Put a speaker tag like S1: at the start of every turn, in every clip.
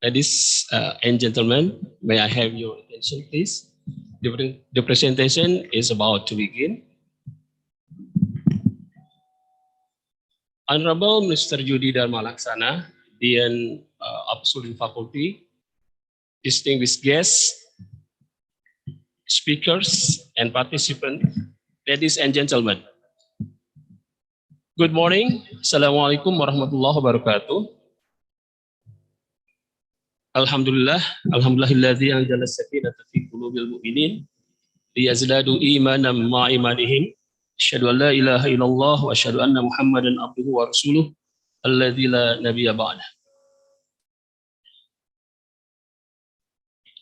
S1: Ladies and gentlemen, may I have your attention, please? The presentation is about to begin. Honorable Mr. Yudi Dharma Laksana, Dean of Ushuluddin Faculty, distinguished guests, speakers, and participants, ladies and gentlemen. Good morning. Assalamualaikum warahmatullahi wabarakatuh. Alhamdulillah, alhamdulillahilladzi anzala as-sakinata fi qulubil mu'minin liyazdadu imanan ma'a imanihim. Asyhadu an la ilaha illallah wa asyhadu anna Muhammadan abduhu wa rasuluh alladzi la nabiyya ba'dah.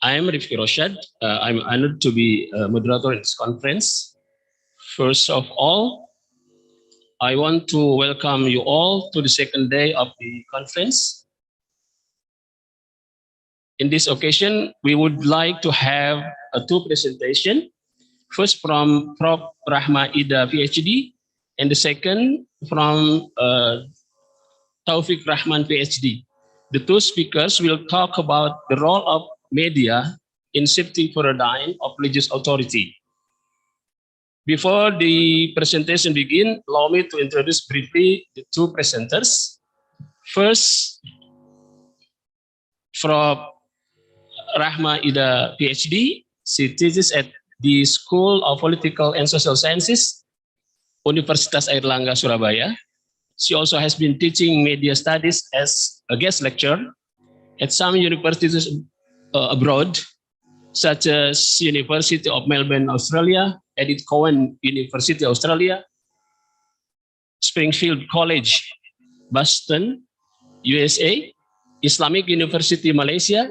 S1: I am Rifki Rosyad. I'm honored to be a moderator in this conference. First of all, I want to welcome you all to the second day of the conference. In this occasion, we would like to have two presentations. First from Prof. Rachmah Ida, PhD, and the second from Taufik Rahman, PhD. The two speakers will talk about the role of media in shifting paradigm of religious authority. Before the presentation begins, allow me to introduce briefly the two presenters. First, from Rachmah Ida, PhD. She teaches at the School of Political and Social Sciences, Universitas Airlangga, Surabaya. She also has been teaching media studies as a guest lecturer at some universities abroad, such as University of Melbourne, Australia, Edith Cowan University, Australia, Springfield College, Boston, USA, Islamic University, Malaysia.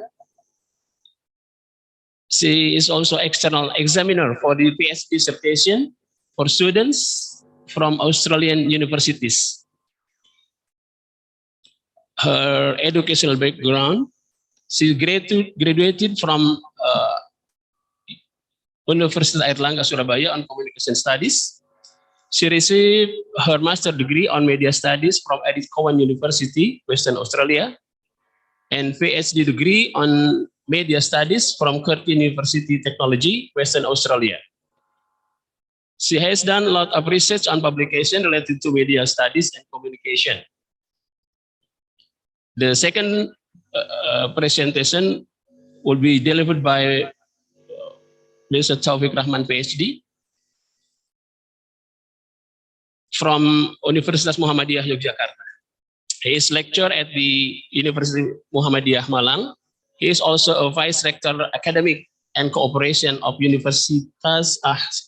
S1: She is also external examiner for the PhD dissertation for students from Australian universities. Her educational background, she graduated from Universitas Airlangga, Surabaya on Communication Studies. She received her master's degree on Media Studies from Edith Cowan University, Western Australia, and PhD degree on Media Studies from Curtin University Technology, Western Australia. She has done a lot of research on publication related to media studies and communication. The second presentation will be delivered by Mr. Taufik Rahman, PhD, from Universitas Muhammadiyah Yogyakarta. He is lecturer at the University Muhammadiyah Malang. He is also a Vice Rector Academic and Cooperation of Universitas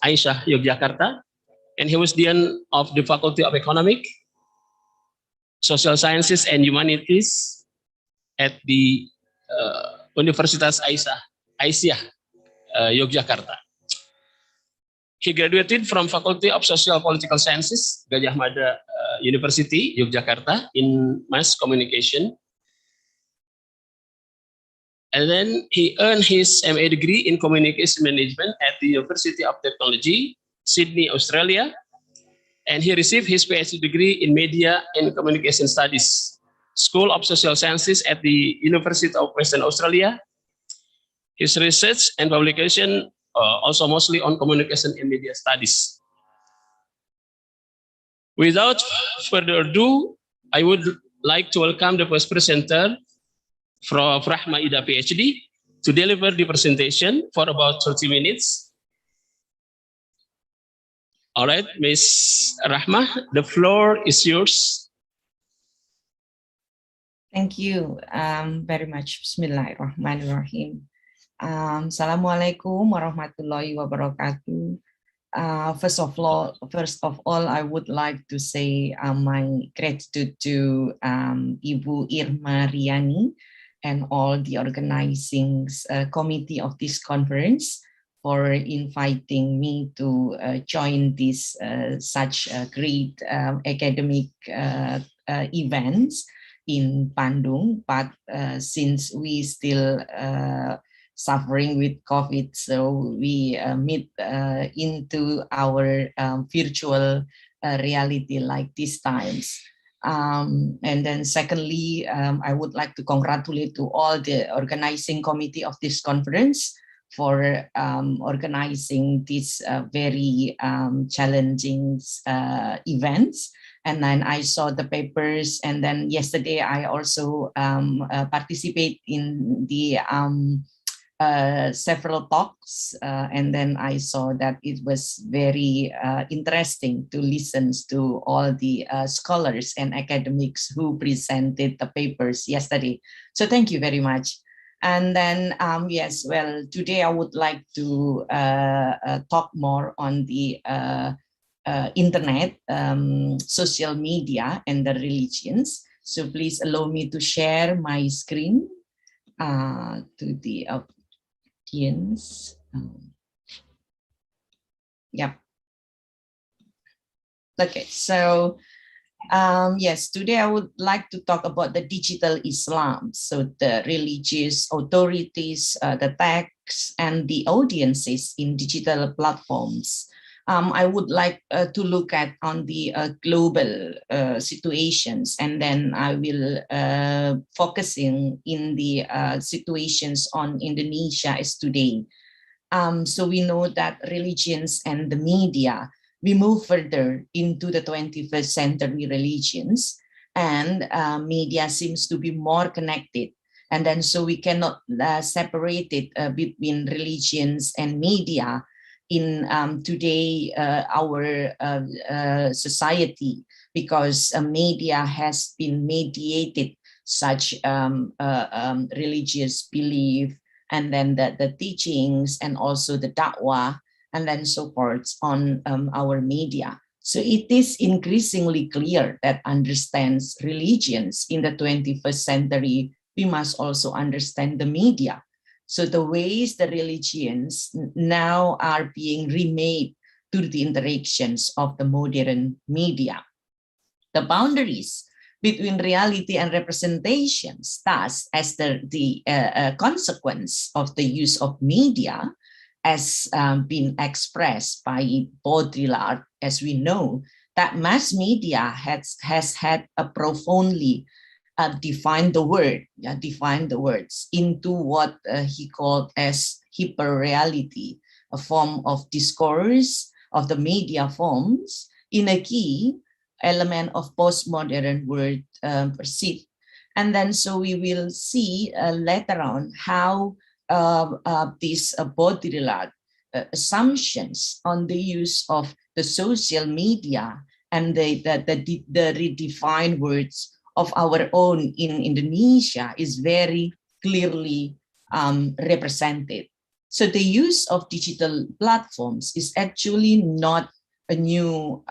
S1: Aisyah Yogyakarta, and he was Dean of the Faculty of Economic, Social Sciences and Humanities at the Universitas Aisyah Yogyakarta. He graduated from Faculty of Social Political Sciences, Gajah Mada University, Yogyakarta, in Mass Communication. And then he earned his MA degree in Communication Management at the University of Technology, Sydney, Australia. And he received his PhD degree in Media and Communication Studies, School of Social Sciences at the University of Western Australia. His research and publication also mostly on communication and media studies. Without further ado, I would like to welcome the first presenter, Prof. Rachmah Ida, PhD, to deliver the presentation for about 30 minutes. All right, Ms. Rachmah, the floor is yours.
S2: Thank you very much. Bismillahirrahmanirrahim. Assalamualaikum warahmatullahi wabarakatuh. First of all, I would like to say my gratitude to Ibu Irma Riani and all the organizing committee of this conference for inviting me to join this such great academic events in Bandung. But since we still suffering with COVID, so we meet into our virtual reality like these times. And then secondly, I would like to congratulate to all the organizing committee of this conference for organizing these very challenging events. And then I saw the papers, and then yesterday I also participate in the several talks, and then I saw that it was very interesting to listen to all the scholars and academics who presented the papers yesterday. So thank you very much. And then, yes, well, today I would like to talk more on the internet, social media, and the religions. So please allow me to share my screen to the audience. Yep. Okay, so yes, today I would like to talk about the digital Islam. So the religious authorities, the texts, and the audiences in digital platforms. I would like to look at on the global situations, and then I will focusing in the situations on Indonesia as today. So we know that religions and the media, we move further into the 21st century religions, and media seems to be more connected. And then so we cannot separate it between religions and media in today our society, because media has been mediated such religious belief, and then the teachings, and also the da'wah, and then so forth on our media. So it is increasingly clear that understands religions in the 21st century, we must also understand the media. So the ways the religions now are being remade through the interactions of the modern media. The boundaries between reality and representations, thus, as the consequence of the use of media, has been expressed by Baudrillard, as we know, that mass media has had a profoundly defined the words into what he called as hyperreality, a form of discourse of the media forms in a key element of postmodern world perceived. And then so we will see later on how these Baudrillard assumptions on the use of the social media and the redefined words of our own in Indonesia is very clearly represented. So the use of digital platforms is actually not a new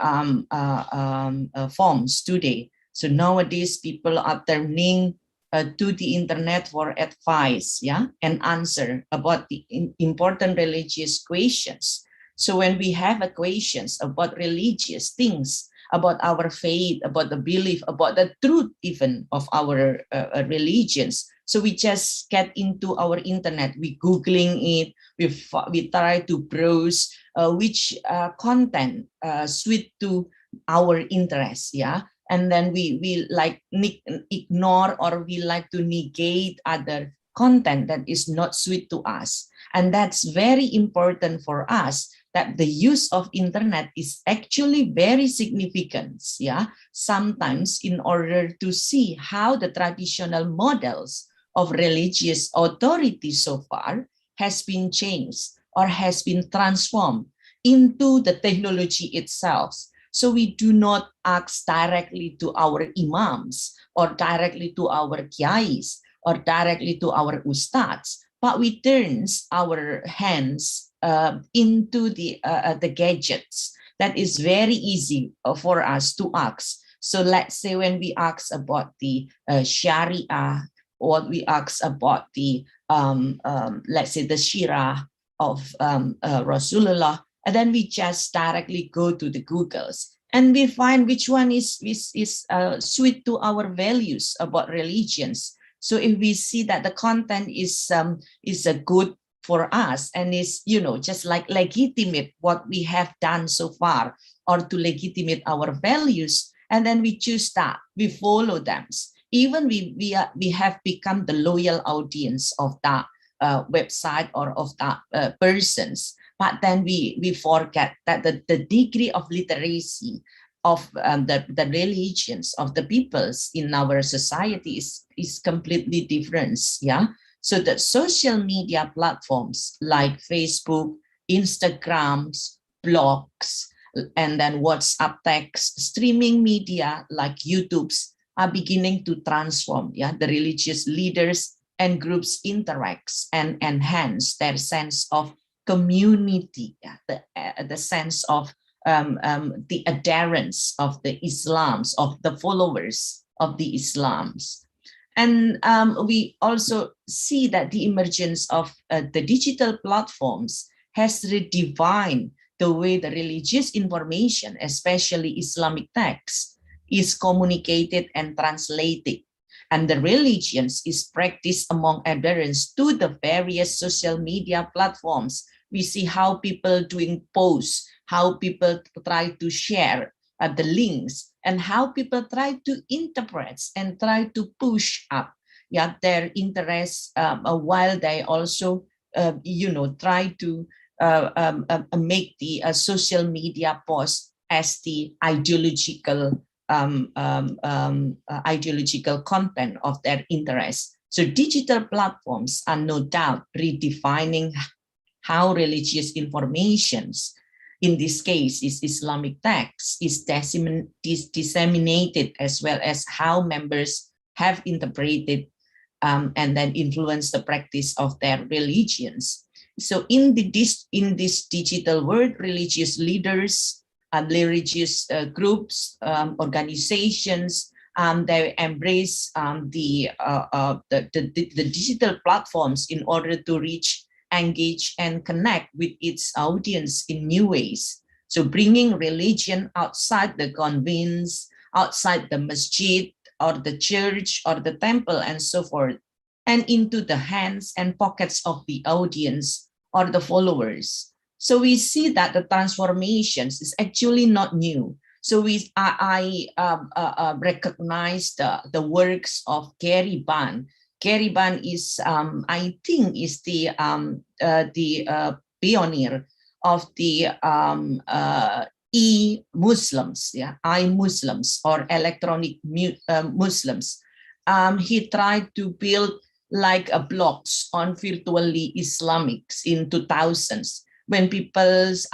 S2: forms today. So nowadays people are turning to the internet for advice, yeah, and answer about the important religious questions. So when we have questions about religious things, about our faith, about the belief, about the truth even of our religions, so we just get into our internet, we Googling it, we try to browse which content suit to our interests, yeah. And then we like ignore, or we like to negate other content that is not sweet to us. And that's very important for us, that the use of internet is actually very significant, yeah, sometimes in order to see how the traditional models of religious authority so far has been changed or has been transformed into the technology itself. So we do not ask directly to our imams, or directly to our kiais, or directly to our ustads, but we turn our hands into the gadgets. That is very easy for us to ask. So let's say when we ask about the Sharia, or we ask about the let's say the Shirah of Rasulullah, and then we just directly go to the Googles, and we find which one is sweet to our values about religions. So if we see that the content is a good for us, and is, you know, just like legitimate what we have done so far, or to legitimate our values, And then we choose that, we follow them. Even we have become the loyal audience of that website or of that persons. But then we forget that the degree of literacy of the religions of the peoples in our society is completely different. Yeah. So the social media platforms like Facebook, Instagrams, blogs, and then WhatsApp text, streaming media like YouTube's are beginning to transform the religious leaders and groups interacts and enhance their sense of community, the sense of the adherence of the Islams, of the followers of the Islams. And we also see that the emergence of the digital platforms has redefined the way the religious information, especially Islamic texts, is communicated and translated. And the religions is practiced among adherents to the various social media platforms. We see how people doing posts, how people try to share the links, and how people try to interpret and try to push up their interests while they also try to make the social media post as the ideological content of their interest. So digital platforms are no doubt redefining how religious informations, in this case is Islamic text, is disseminated, as well as how members have interpreted and then influenced the practice of their religions. So in this digital world, religious leaders, religious groups, organizations, they embrace the digital platforms in order to reach, engage, and connect with its audience in new ways. So bringing religion outside the convents, outside the masjid or the church or the temple and so forth, and into the hands and pockets of the audience or the followers. So we see that the transformations is actually not new. So I recognize the works of Gary Bunt. Gary Bunt is, I think, is the pioneer of the e-Muslims, i-Muslims or electronic Muslims. He tried to build like a blogs on virtually Islamics in 2000s. When people's,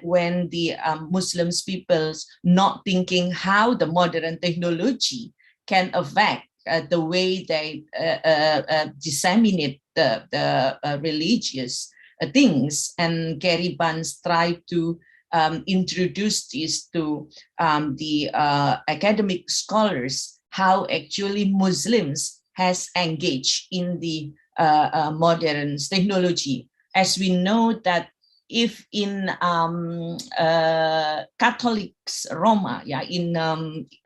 S2: when the Muslims peoples not thinking how the modern technology can affect the way they disseminate the religious things. And Gary Bunt tried to introduce this to the academic scholars, how actually Muslims has engaged in the modern technology. As we know that if in Catholics Roma, in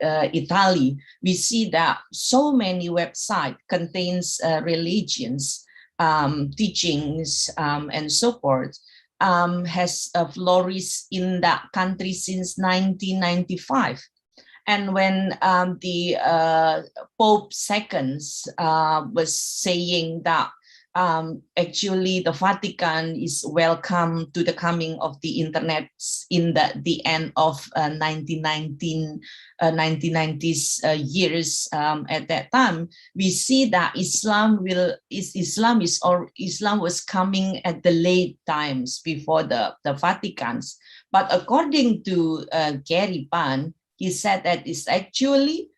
S2: Italy, we see that so many websites contains religions, teachings, and so forth, has flourished in that country since 1995. And when the Pope II was saying that actually the Vatican is welcome to the coming of the internet in the end of 1990s years, at that time, we see that Islam was coming at the late times before the Vaticans. But according to Gary Bunt, he said that it's actually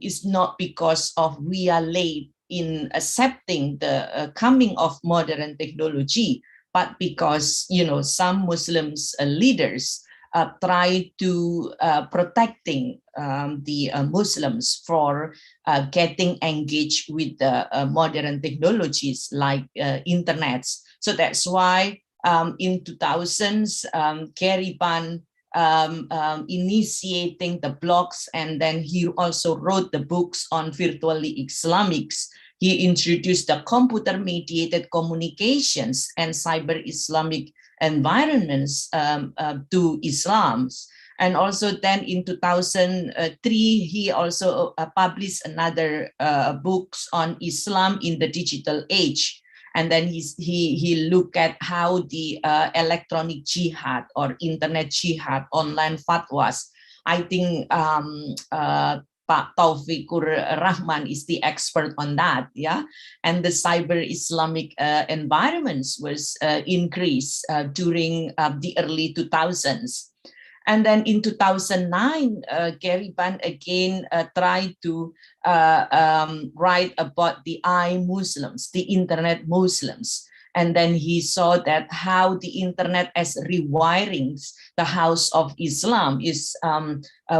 S2: is not because of we are late in accepting the coming of modern technology, but because some Muslims leaders try to protecting the Muslims for getting engaged with the modern technologies like internets. So that's why in 2000s, Gary Bunt initiating the blogs, and then he also wrote the books on virtually Islamics. He introduced the computer-mediated communications and cyber Islamic environments to Islam. And also then in 2003, he also published another books on Islam in the digital age. And then he looked at how the electronic jihad or internet jihad, online fatwas. I think Pak Taufikur Rahman is the expert on that, yeah. And the cyber Islamic environments was increased during the early 2000s. And then in 2009, Gary Bunt again tried to write about the Muslims, the internet Muslims. And then he saw that how the internet as rewiring the house of Islam is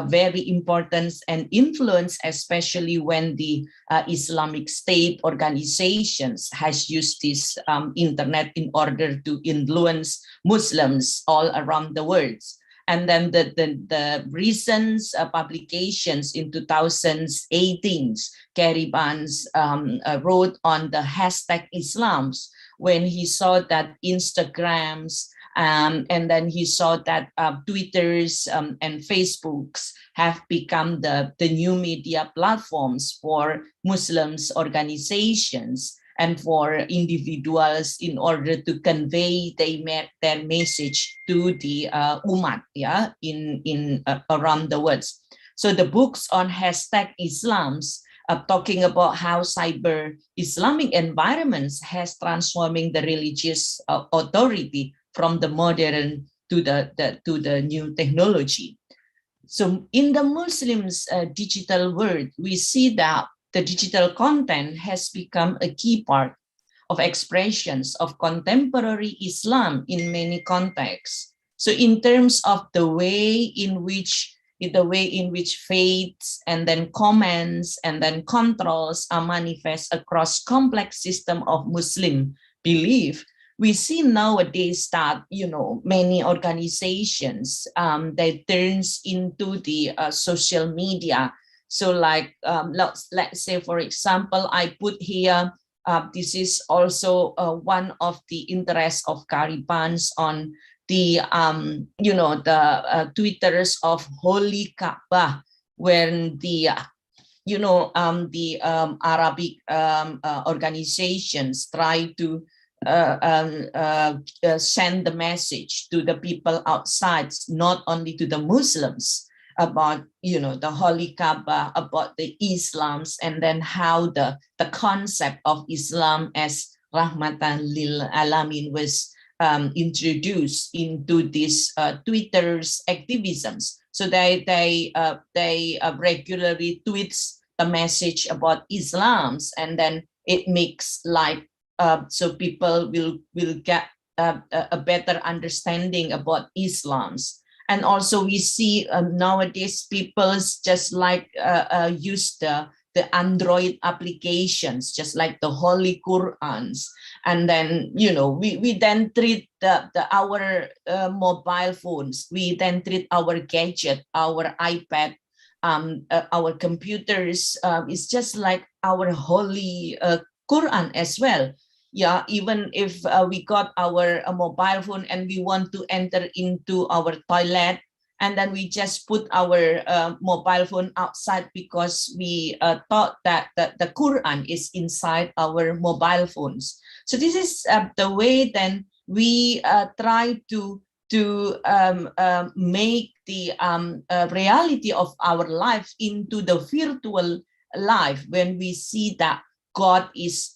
S2: very important and influence, especially when the Islamic State organizations has used this internet in order to influence Muslims all around the world. And then the recent publications in 2018, Gary Bunt wrote on the hashtag Islams, when he saw that Instagrams and then he saw that Twitters and Facebooks have become the new media platforms for Muslims organizations and for individuals in order to convey their message to the umat, yeah, in around the world. So the books on hashtag Islams talking about how cyber Islamic environments has transforming the religious authority from the modern to the new technology. So in the Muslims digital world, we see that the digital content has become a key part of expressions of contemporary Islam in many contexts. So in terms of the way in which faiths and then comments and then controls are manifest across complex system of Muslim belief, we see nowadays that many organizations they turns into the social media. So like let's say, for example, I put here this is also one of the interests of Gary Bunt on the Twitters of Holy Kaaba, when the Arabic organizations try to send the message to the people outside, not only to the Muslims, about the Holy Kaaba, about the Islams, and then how the concept of Islam as Rahmatan lil Alamin was introduced into these Twitter's activisms. So they regularly tweets the message about Islams, and then it makes like so people will get a better understanding about Islams. And also we see nowadays people just like use the Android applications, just like the Holy Qurans. And then, we then treat our mobile phones, we then treat our gadget, our iPad, our computers, it's just like our Holy Quran as well. Yeah, even if we got our mobile phone and we want to enter into our toilet, and then we just put our mobile phone outside because we thought that the Quran is inside our mobile phones. So this is the way then we try to make the reality of our life into the virtual life, when we see that God is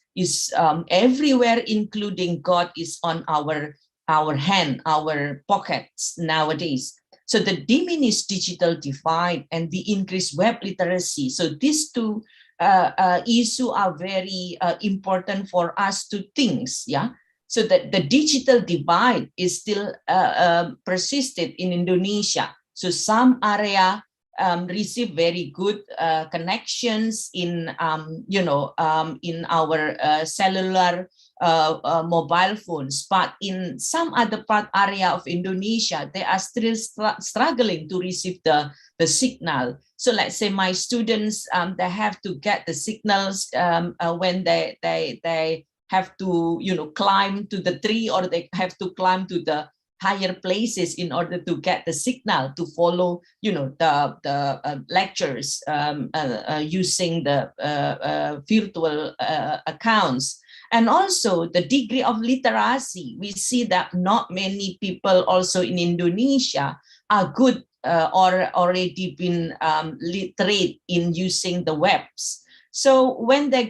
S2: everywhere, including God is on our hand, our pockets nowadays. So the diminished digital divide and the increased web literacy. So these two issues are very important for us to think. Yeah. So that the digital divide is still persisted in Indonesia. So some area receive very good connections in in our cellular mobile phones, but in some other area of Indonesia, they are still struggling to receive the signal. So let's say my students, they have to get the signals when they have to climb to the tree, or they have to climb to the higher places in order to get the signal to follow, the lectures using the virtual accounts. And also the degree of literacy. We see that not many people also in Indonesia are good or already been literate in using the webs. So when they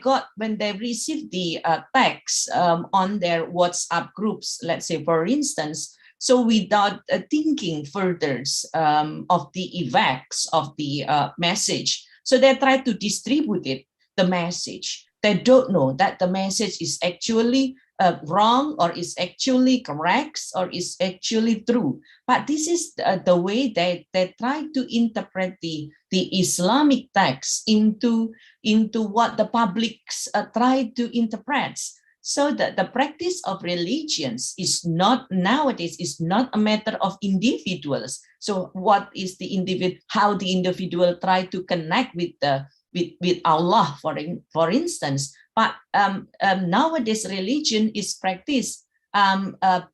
S2: received the text on their WhatsApp groups, let's say for instance, so without thinking further of the effects of the message, so they try to distribute the message. They don't know that the message is actually wrong or is actually correct or is actually true. But this is the way they try to interpret the Islamic text into what the publics try to interpret. So that the practice of religions is not nowadays is not a matter of individuals. So what is the how the individual try to connect with Allah, for instance. But nowadays religion is practiced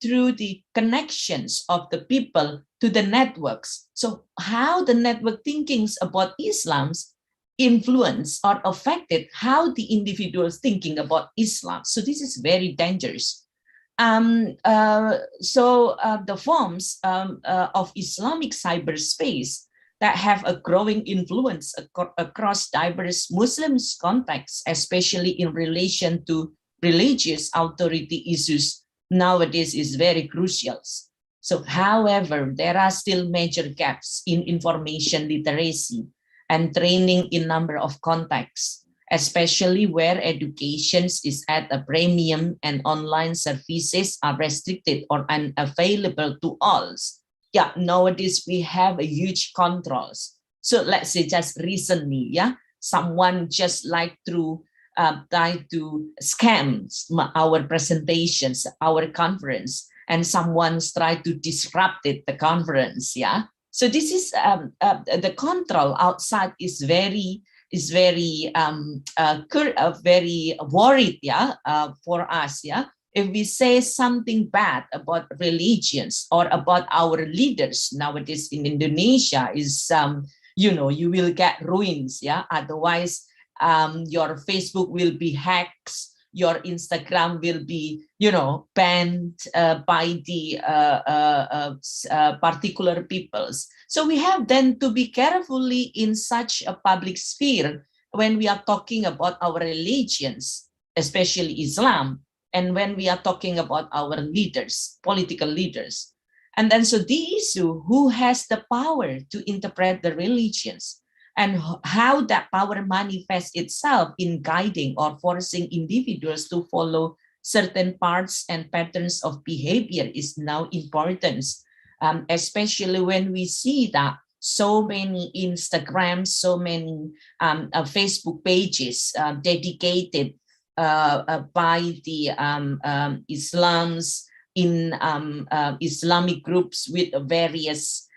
S2: through the connections of the people to the networks. So how the network thinkings about Islam's influence or affected how the individuals thinking about Islam. So this is very dangerous. The forms of Islamic cyberspace that have a growing influence across diverse Muslim contexts, especially in relation to religious authority issues nowadays, is very crucial. So, however, there are still major gaps in information literacy and training in number of contexts, especially where education is at a premium and online services are restricted or unavailable to all. Yeah, nowadays we have a huge controls. So let's say just recently, someone just like to try to scam our presentations, our conference, and someone's try to disrupt the conference. So this is the control outside is very very worried for us. If we say something bad about religions or about our leaders nowadays in Indonesia, is you will get ruins. Otherwise your Facebook will be hacked, your Instagram will be banned by the particular peoples. So we have then to be carefully in such a public sphere when we are talking about our religions, especially Islam, and when we are talking about our leaders, political leaders. And then so the issue, who has the power to interpret the religions, and how that power manifests itself in guiding or forcing individuals to follow certain parts and patterns of behavior is now important, especially when we see that so many Instagrams, so many Facebook pages dedicated by the Islams in Islamic groups with various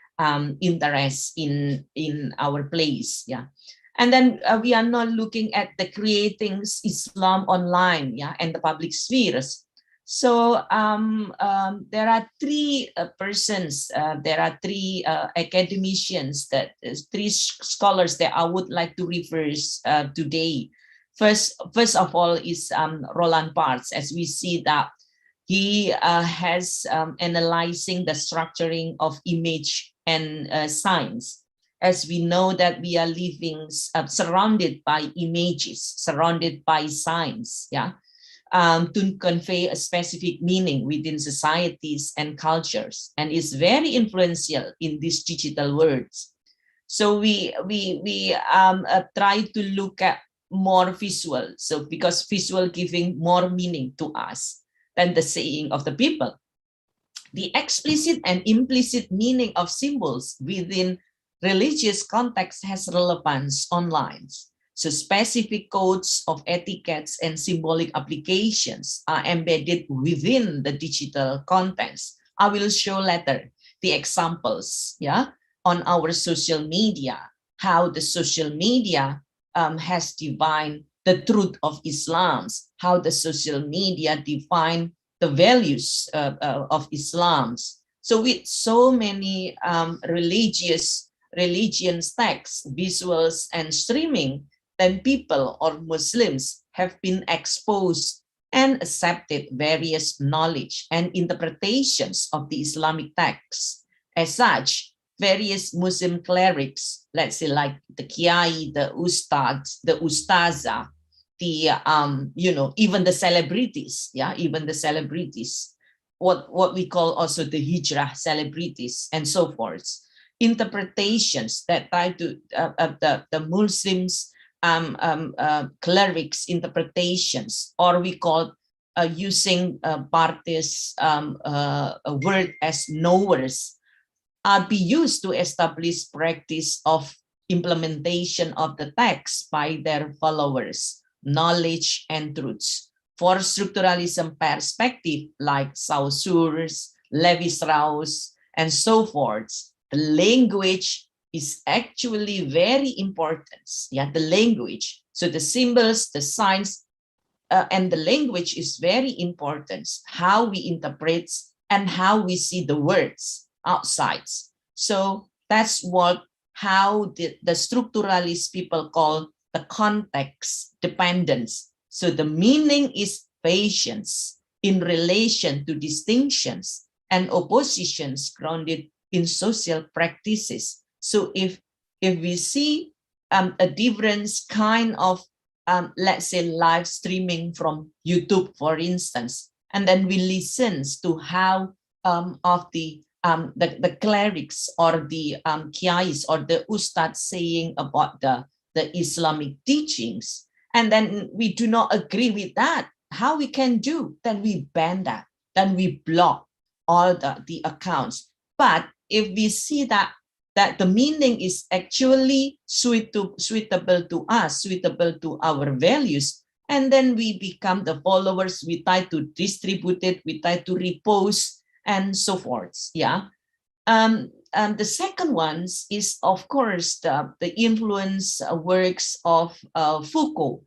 S2: interests in our place. And then we are not looking at the creating Islam online, and the public spheres. So there are three persons, there are three academicians, three scholars that I would like to refer today. First of all is Roland Barthes, as we see that he has analyzing the structuring of image and science. As we know that we are living surrounded by images, surrounded by signs, to convey a specific meaning within societies and cultures, and is very influential in these digital worlds. So we try to look at more visual, so because visual giving more meaning to us than the saying of the people. The explicit and implicit meaning of symbols within religious context has relevance online. So specific codes of etiquettes and symbolic applications are embedded within the digital context. I will show later the examples, on our social media, how the social media has defined the truth of Islam, how the social media define the values of Islam, So with so many religions texts, visuals, and streaming, then people or Muslims have been exposed and accepted various knowledge and interpretations of the Islamic texts. As such, various Muslim clerics, let's say like the Kiai, the Ustads, the Ustaza, the even the celebrities, even the celebrities, what we call also the hijrah celebrities and so forth, interpretations that try to the Muslims clerics interpretations, or we call using Barthes a word as knowers, are be used to establish practice of implementation of the text by their followers, knowledge and truths. For structuralism perspective, like Saussure's, Levi-Strauss, and so forth, the language is actually very important. Yeah, the language. So the symbols, the signs, and the language is very important. How we interpret and how we see the words outside. So that's how the structuralist people call the context dependence. So the meaning is patience in relation to distinctions and oppositions grounded in social practices. So if we see a different kind of let's say live streaming from YouTube, for instance, and then we listen to how of the clerics or the kiais or the ustad saying about the Islamic teachings, and then we do not agree with that, how we can do? Then we ban that, then we block all the accounts. But if we see that the meaning is actually suitable to us, suitable to our values, and then we become the followers, we try to distribute it, we try to repost, and so forth. Yeah. The second one is, of course, the influence works of Foucault,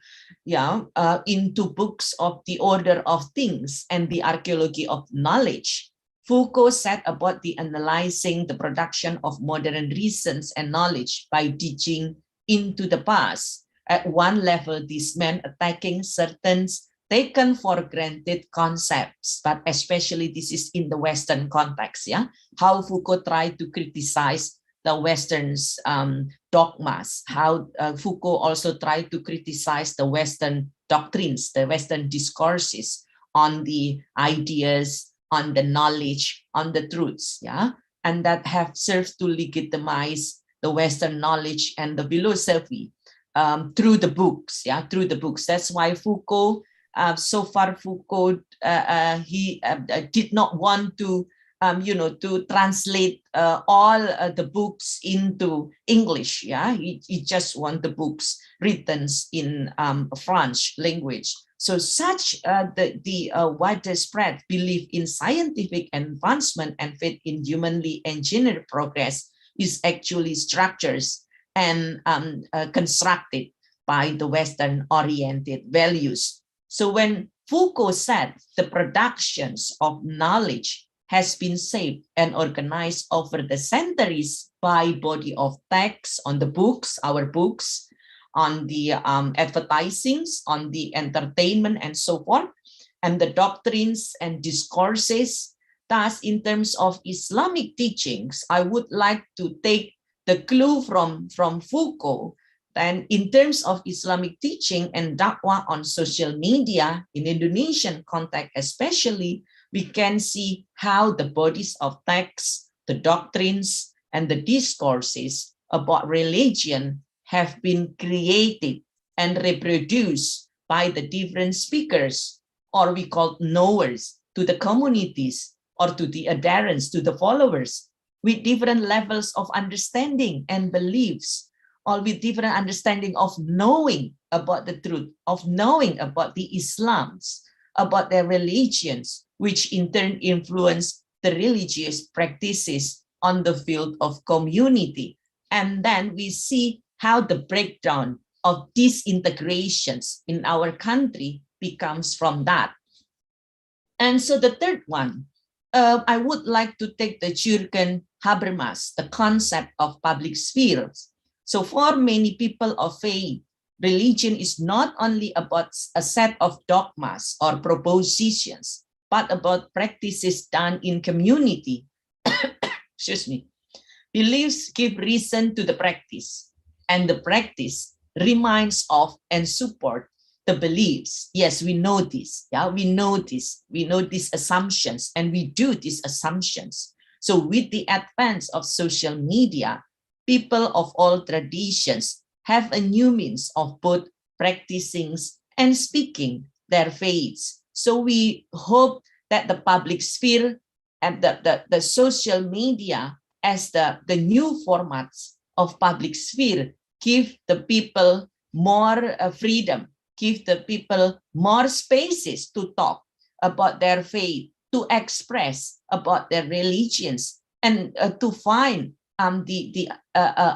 S2: into books of the order of things and the archaeology of knowledge. Foucault said about the analyzing the production of modern reasons and knowledge by digging into the past. At one level, this meant attacking certain taken for granted concepts, but especially this is in the Western context, how Foucault tried to criticize the Western's dogmas, how Foucault also tried to criticize the Western doctrines, the Western discourses on the ideas, on the knowledge, on the truths, and that have served to legitimize the Western knowledge and the philosophy through the books, through the books. That's why Foucault, so far Foucault, he did not want to, to translate all the books into English. He just want the books written in French language. So such the widespread belief in scientific advancement and faith in humanly engineered progress is actually structures and constructed by the Western-oriented values. So when Foucault said the productions of knowledge has been shaped and organized over the centuries by body of text on the books, our books, on the advertisings, on the entertainment, and so forth, and the doctrines and discourses. Thus, in terms of Islamic teachings, I would like to take the clue from Foucault. And in terms of Islamic teaching and dakwah on social media, in Indonesian context especially, we can see how the bodies of text, the doctrines, and the discourses about religion have been created and reproduced by the different speakers, or we call knowers, to the communities or to the adherents, to the followers, with different levels of understanding and beliefs, or with different understanding of knowing about the truth, of knowing about the Islams, about their religions, which in turn influence the religious practices on the field of community. And then we see how the breakdown of these integrations in our country becomes from that. And so the third one, I would like to take the Jürgen Habermas, the concept of public spheres. So for many people of faith, religion is not only about a set of dogmas or propositions, but about practices done in community. Excuse me. Beliefs give reason to the practice, and the practice reminds of and support the beliefs. Yes, we know this. Yeah, we know this. We know these assumptions, and we do these assumptions. So with the advance of social media, people of all traditions have a new means of both practicing and speaking their faiths. So we hope that the public sphere and the social media as the new formats of public sphere give the people more freedom, give the people more spaces to talk about their faith, to express about their religions, and to find the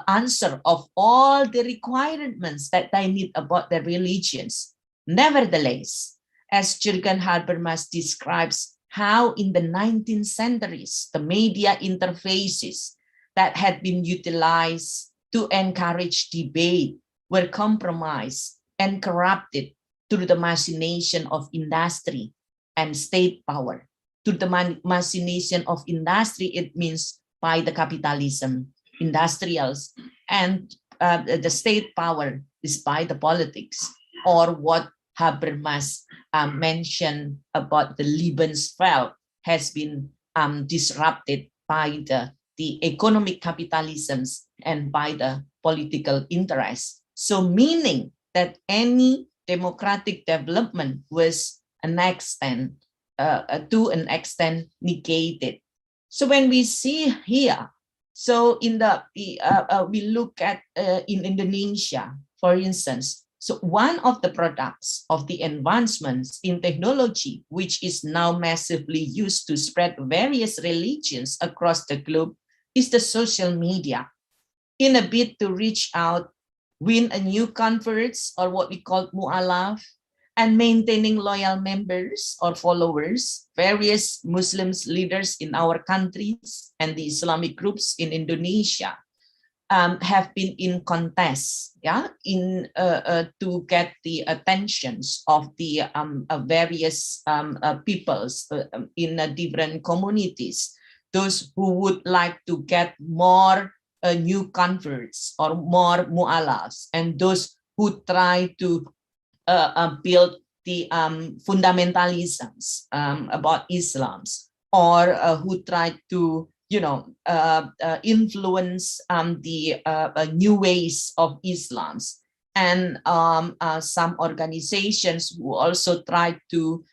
S2: answer of all the requirements that they need about their religions. Nevertheless, as Jürgen Habermas describes how in the 19th centuries, the media interfaces that had been utilized to encourage debate were compromised and corrupted through the machination of industry and state power. Through the machination of industry, it means by the capitalism, industrials, and the state power is by the politics, or what Habermas mentioned about the Lebensfeld has been disrupted by the economic capitalisms and by the political interests. So meaning that any democratic development was to an extent negated. So when we see here, so in we look at in Indonesia, for instance, so one of the products of the advancements in technology, which is now massively used to spread various religions across the globe, is the social media. In a bid to reach out, win a new converts, or what we call mu'alaf, and maintaining loyal members or followers, various Muslim leaders in our countries and the Islamic groups in Indonesia have been in contest, to get the attentions of the various peoples in different communities, those who would like to get more new converts or more mu'alafs, and those who try to build the fundamentalisms about Islams, or who try to influence the new ways of Islams, and some organizations who also try to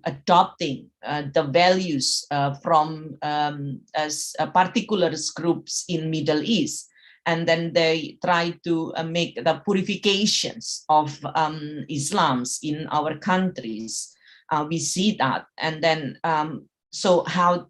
S2: adopting the values from particular groups in Middle East, and then they try to make the purifications of Islams in our countries. We see that, and then so how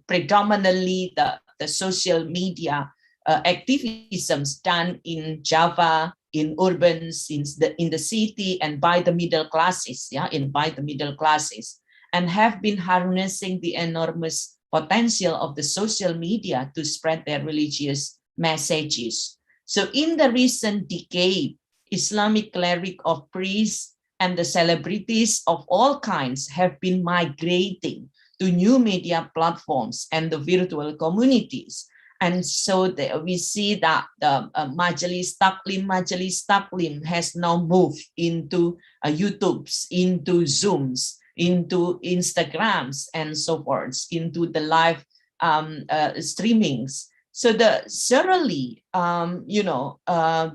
S2: predominantly the social media activisms done in Java, in urbans, in the city, and by the middle classes, by the middle classes, and have been harnessing the enormous potential of the social media to spread their religious messages. So in the recent decade, Islamic cleric of priests and the celebrities of all kinds have been migrating to new media platforms and the virtual communities. And so we see that the Majelis Taklim has now moved into YouTubes, into Zooms, into Instagrams, and so forth, into the live streamings. So certainly,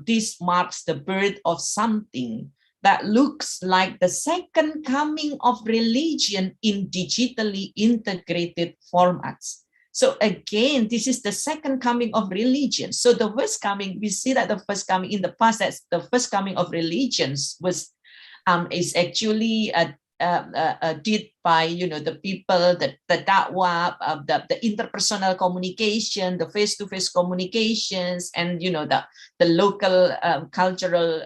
S2: this marks the birth of something that looks like the second coming of religion in digitally integrated formats. So again, this is the second coming of religion. So the first coming, we see that the first coming in the past, that's the first coming of religions was is actually did by the people, the da'wah, the interpersonal communication, the face-to-face communications, and the local cultural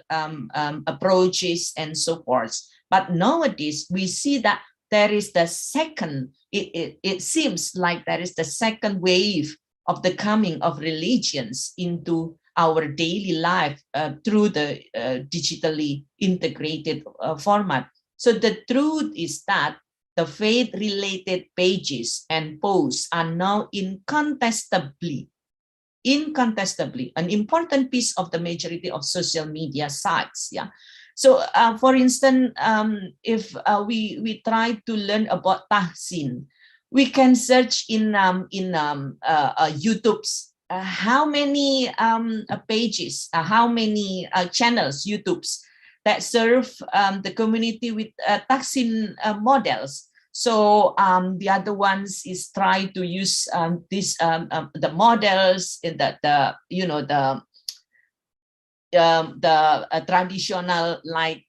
S2: approaches and so forth. But nowadays we see that there is the second, it seems like there is the second wave of the coming of religions into our daily life through the digitally integrated format. So the truth is that the faith-related pages and posts are now incontestably an important piece of the majority of social media sites. Yeah. So, for instance, if we try to learn about tahsin, we can search in YouTube's how many pages, how many channels YouTube's that serve the community with tahsin models. So the other ones is try to use the models in the traditional like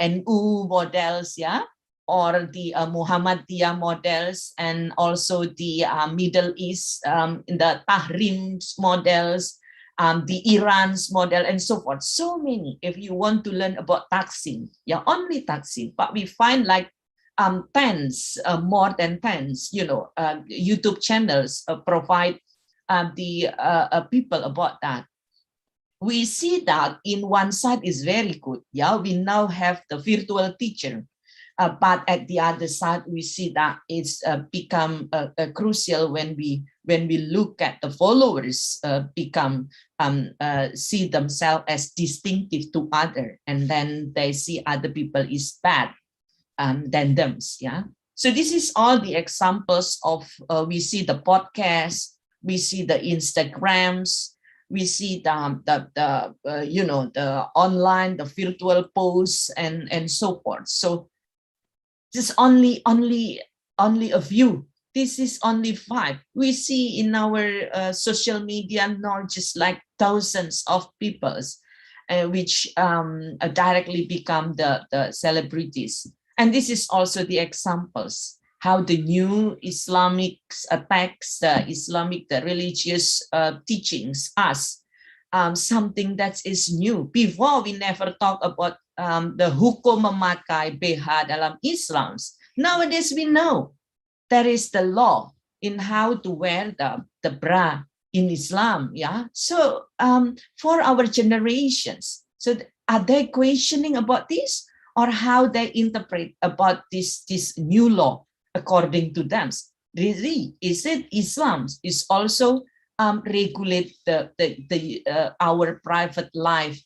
S2: NU models, yeah, or the Muhammadiyah models, and also the Middle East, in the Tahrim's models, the Iran's model, and so forth. So many. If you want to learn about tahsin, yeah, only tahsin, but we find like tens, more than tens, YouTube channels provide the people about that. We see that in one side is very good. Yeah, we now have the virtual teacher, but at the other side, we see that it's become crucial when we look at the followers become see themselves as distinctive to other, and then they see other people is bad than them. Yeah. So this is all the examples of we see the podcast, we see the Instagrams, we see the online, the virtual posts, and so forth. So this only a few. This is only 5. We see in our social media not just like thousands of peoples, which directly become the celebrities. And this is also the examples how the new Islamic attacks the Islamic, the religious teachings as something that is new. Before we never talk about the hukum memakai BH dalam Islam. Nowadays we know there is the law in how to wear the bra in Islam. Yeah. So for our generations, so are they questioning about this, or how they interpret about this new law according to them? Really, is it Islam is also regulate our private life,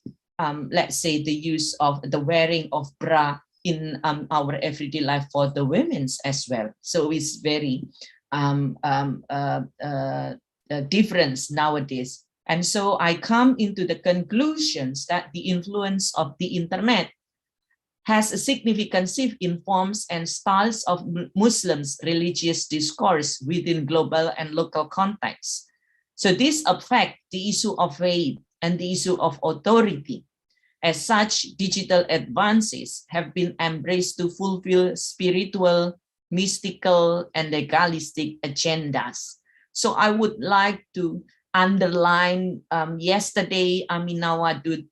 S2: let's say the use of the wearing of bra in our everyday life for the women's as well. So it's very difference nowadays. And so I come into the conclusions that the influence of the internet has a significant shift in forms and styles of Muslims' religious discourse within global and local contexts. So this affects the issue of faith and the issue of authority. As such, digital advances have been embraced to fulfill spiritual, mystical, and legalistic agendas. So I would like to underline yesterday, Aminah Wadud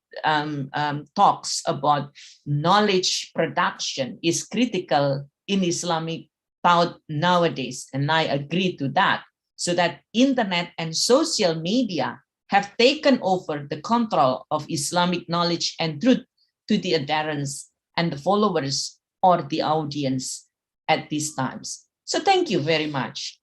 S2: talks about knowledge production is critical in Islamic thought nowadays, and I agree to that. So that internet and social media have taken over the control of Islamic knowledge and truth to the adherents and the followers or the audience at these times. So thank you very much.